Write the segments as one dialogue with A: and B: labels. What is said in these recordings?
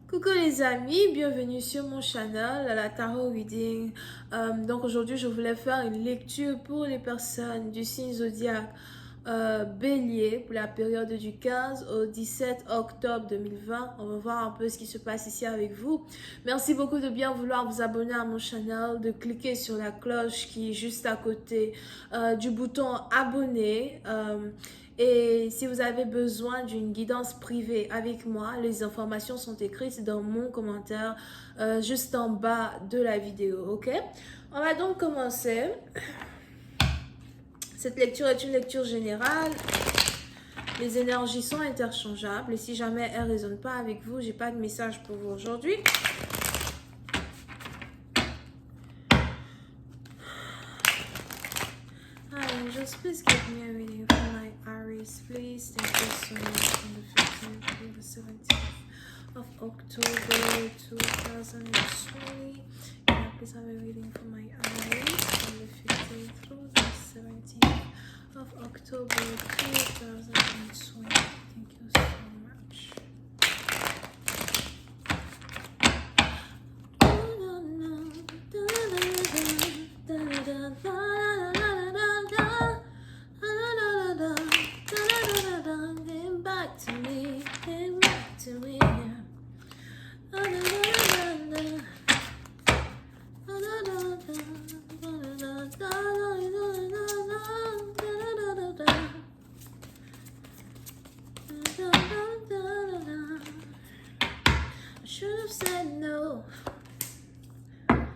A: Coucou les amis, bienvenue sur mon channel, la Tarot Reading. Donc aujourd'hui, je voulais faire une lecture pour les personnes du signe zodiaque Bélier pour la période du 15 au 17 octobre 2020. On va voir un peu ce qui se passe ici avec vous. Merci beaucoup de bien vouloir vous abonner à mon channel, de cliquer sur la cloche qui est juste à côté du bouton abonner. Et si vous avez besoin d'une guidance privée avec moi, les informations sont écrites dans mon commentaire juste en bas de la vidéo, ok? On va donc commencer. Cette lecture est une lecture générale. Les énergies sont interchangeables et si jamais elles ne résonnent pas avec vous, j'ai pas de message pour vous aujourd'hui. Angels, please give me a reading for my Aries, please. Thank you so much. From the 15th to the 17th of October 2020. Can I please have a reading for my Aries from the 15th through the 17th of October 2020. Thank you so much.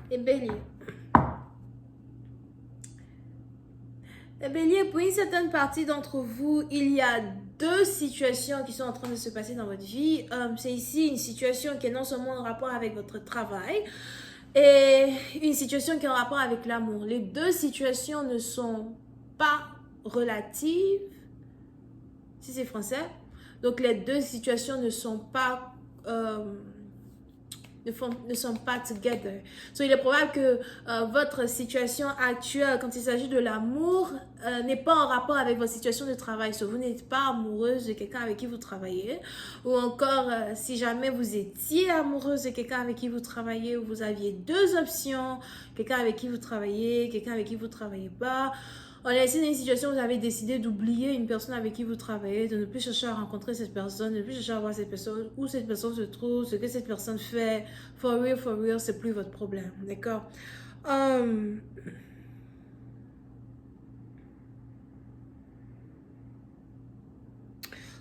A: Les béliers. Les béliers, pour une certaine partie d'entre vous, il y a deux situations qui sont en train de se passer dans votre vie. C'est ici une situation qui est non seulement en rapport avec votre travail, et une situation qui est en rapport avec l'amour. Les deux situations ne sont pas relatives, si c'est français. Donc les deux situations ne sont pas... ne sont pas together. So, il est probable que votre situation actuelle, quand il s'agit de l'amour, n'est pas en rapport avec votre situation de travail. So, vous n'êtes pas amoureuse de quelqu'un avec qui vous travaillez. Ou encore, si jamais vous étiez amoureuse de quelqu'un avec qui vous travaillez, ou vous aviez deux options, quelqu'un avec qui vous travaillez, quelqu'un avec qui vous ne travaillez pas. On est ici dans une situation où vous avez décidé d'oublier une personne avec qui vous travaillez, de ne plus chercher à rencontrer cette personne, de ne plus chercher à voir cette personne, où cette personne se trouve, ce que cette personne fait. For real, c'est plus votre problème. D'accord?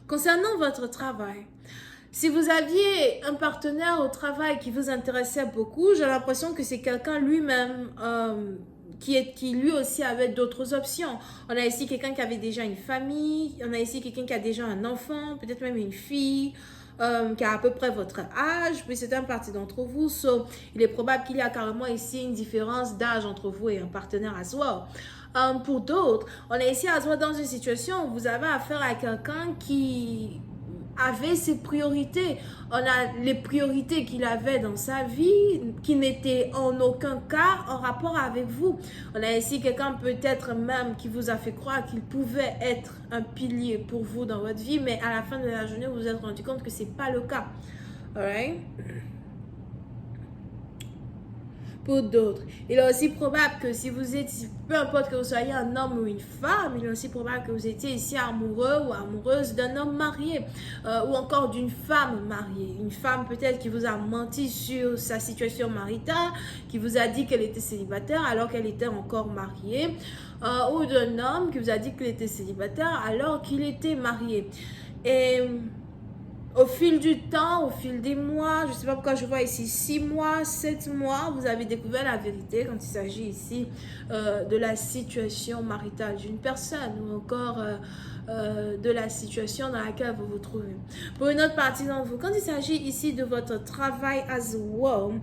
A: Concernant votre travail, si vous aviez un partenaire au travail qui vous intéressait beaucoup, j'ai l'impression que c'est quelqu'un lui-même qui lui aussi avait d'autres options. On a ici quelqu'un qui avait déjà une famille, on a ici quelqu'un qui a déjà un enfant, peut-être même une fille, qui a à peu près votre âge, puis c'est un parti d'entre vous. So, il est probable qu'il y a carrément ici une différence d'âge entre vous et un partenaire à soi. Pour d'autres, on est ici à soi dans une situation où vous avez affaire à quelqu'un qui avait ses priorités. On a les priorités qu'il avait dans sa vie qui n'étaient en aucun cas en rapport avec vous. On a ici quelqu'un peut-être même qui vous a fait croire qu'il pouvait être un pilier pour vous dans votre vie, mais à la fin de la journée, vous vous êtes rendu compte que ce n'est pas le cas. Alright? Pour d'autres, il est aussi probable que si vous êtes, peu importe que vous soyez un homme ou une femme, il est aussi probable que vous étiez ici amoureux ou amoureuse d'un homme marié ou encore d'une femme mariée. Une femme peut-être qui vous a menti sur sa situation maritale, qui vous a dit qu'elle était célibataire alors qu'elle était encore mariée, ou d'un homme qui vous a dit qu'il était célibataire alors qu'il était marié. Et au fil du temps, au fil des mois, je ne sais pas pourquoi je vois ici 6 mois, 7 mois, vous avez découvert la vérité quand il s'agit ici de la situation maritale d'une personne ou encore de la situation dans laquelle vous vous trouvez. Pour une autre partie d'entre vous, quand il s'agit ici de votre travail as well,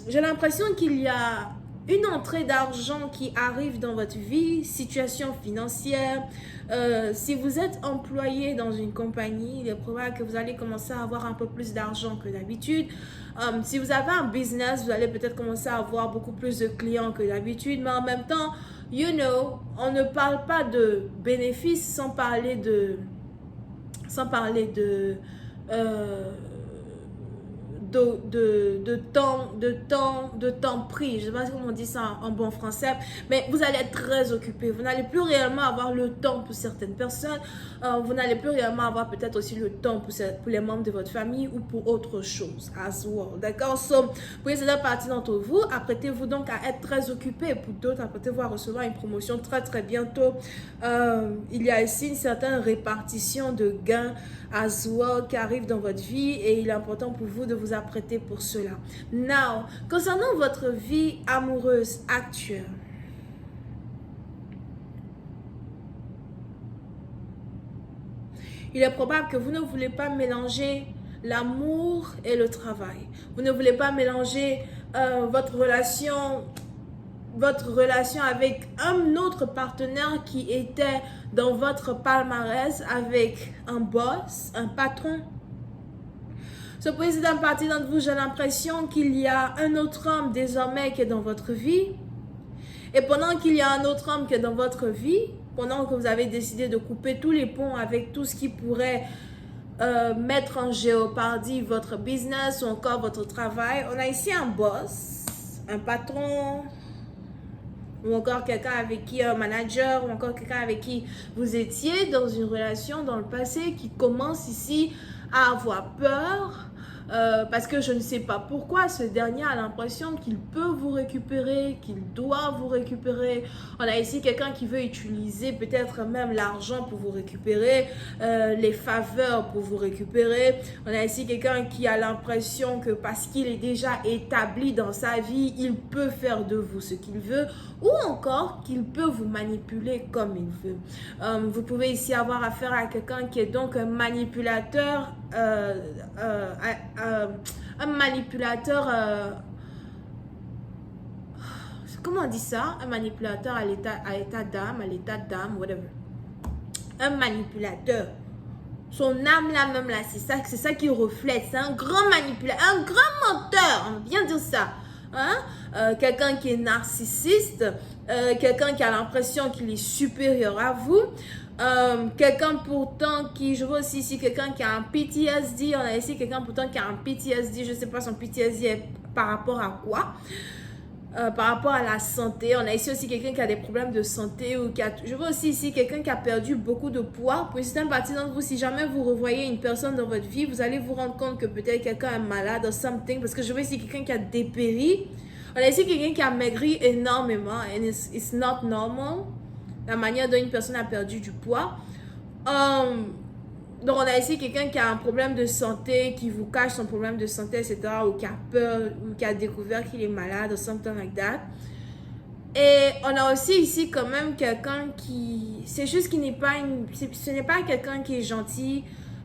A: j'ai l'impression qu'il y a une entrée d'argent qui arrive dans votre vie, situation financière. Si vous êtes employé dans une compagnie, il est probable que vous allez commencer à avoir un peu plus d'argent que d'habitude. Si vous avez un business, vous allez peut-être commencer à avoir beaucoup plus de clients que d'habitude, mais en même temps, on ne parle pas de bénéfices sans parler de de temps pris. Je ne sais pas comment on dit ça en bon français, mais vous allez être très occupé. Vous n'allez plus réellement avoir le temps pour certaines personnes. Vous n'allez plus réellement avoir peut-être aussi le temps pour les membres de votre famille ou pour autre chose as well. D'accord? So, pour cette partie d'entre vous, apprêtez-vous donc à être très occupé. Pour d'autres, apprêtez-vous à recevoir une promotion très très bientôt. Il y a ici une certaine répartition de gains as well qui arrive dans votre vie et il est important pour vous de vous apprêter pour cela. Now, concernant votre vie amoureuse actuelle, il est probable que vous ne voulez pas mélanger l'amour et le travail. Vous ne voulez pas mélanger votre relation avec un autre partenaire qui était dans votre palmarès avec un boss, un patron. Ce président parti d'entre vous, j'ai l'impression qu'il y a un autre homme désormais qui est dans votre vie. Et pendant qu'il y a un autre homme qui est dans votre vie, pendant que vous avez décidé de couper tous les ponts avec tout ce qui pourrait mettre en géopardie votre business ou encore votre travail, on a ici un boss, un patron, ou encore quelqu'un avec qui, un manager, ou encore quelqu'un avec qui vous étiez dans une relation dans le passé qui commence ici à avoir peur. Parce que je ne sais pas pourquoi ce dernier a l'impression qu'il peut vous récupérer, qu'il doit vous récupérer. On a ici quelqu'un qui veut utiliser peut-être même l'argent pour vous récupérer, les faveurs pour vous récupérer. On a ici quelqu'un qui a l'impression que parce qu'il est déjà établi dans sa vie, il peut faire de vous ce qu'il veut ou encore qu'il peut vous manipuler comme il veut. Vous pouvez ici avoir affaire à quelqu'un qui est donc un manipulateur, comment on dit ça? Un manipulateur à l'état d'âme, whatever. Un manipulateur. Son âme là même là, c'est ça qui reflète. C'est un grand manipulateur, un grand menteur. On va bien dire ça. Hein? Quelqu'un qui est narcissiste, quelqu'un qui a l'impression qu'il est supérieur à vous. Quelqu'un pourtant qui, je vois aussi ici quelqu'un qui a un PTSD, on a ici quelqu'un pourtant qui a un PTSD, je ne sais pas son PTSD est par rapport à quoi, par rapport à la santé. On a ici aussi quelqu'un qui a des problèmes de santé ou qui a, je vois aussi ici quelqu'un qui a perdu beaucoup de poids. Pour certaines parties d'entre vous, si jamais vous revoyez une personne dans votre vie, vous allez vous rendre compte que peut-être quelqu'un est malade ou something, parce que je vois ici quelqu'un qui a dépéri. On a ici quelqu'un qui a maigri énormément and it's not normal. La manière dont une personne a perdu du poids. Donc, on a ici quelqu'un qui a un problème de santé, qui vous cache son problème de santé, etc. Ou qui a peur, ou qui a découvert qu'il est malade, ou something like that. Et on a aussi ici quand même quelqu'un qui... C'est juste qu'il n'est pas ce n'est pas quelqu'un qui est gentil,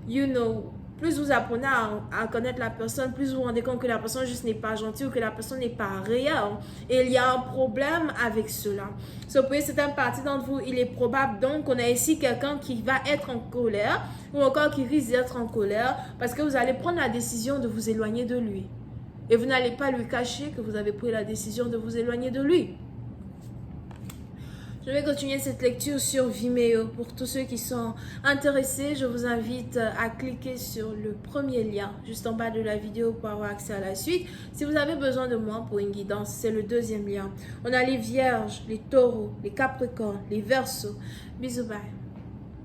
A: you know. Plus vous apprenez à connaître la personne, plus vous vous rendez compte que la personne juste n'est pas gentille ou que la personne n'est pas réelle. Et il y a un problème avec cela. So, pour certaines parties d'entre vous, il est probable donc qu'on a ici quelqu'un qui va être en colère ou encore qui risque d'être en colère parce que vous allez prendre la décision de vous éloigner de lui. Et vous n'allez pas lui cacher que vous avez pris la décision de vous éloigner de lui. Je vais continuer cette lecture sur Vimeo. Pour tous ceux qui sont intéressés, je vous invite à cliquer sur le premier lien juste en bas de la vidéo pour avoir accès à la suite. Si vous avez besoin de moi pour une guidance, c'est le deuxième lien. On a les vierges, les taureaux, les capricornes, les verseaux. Bisous, bye.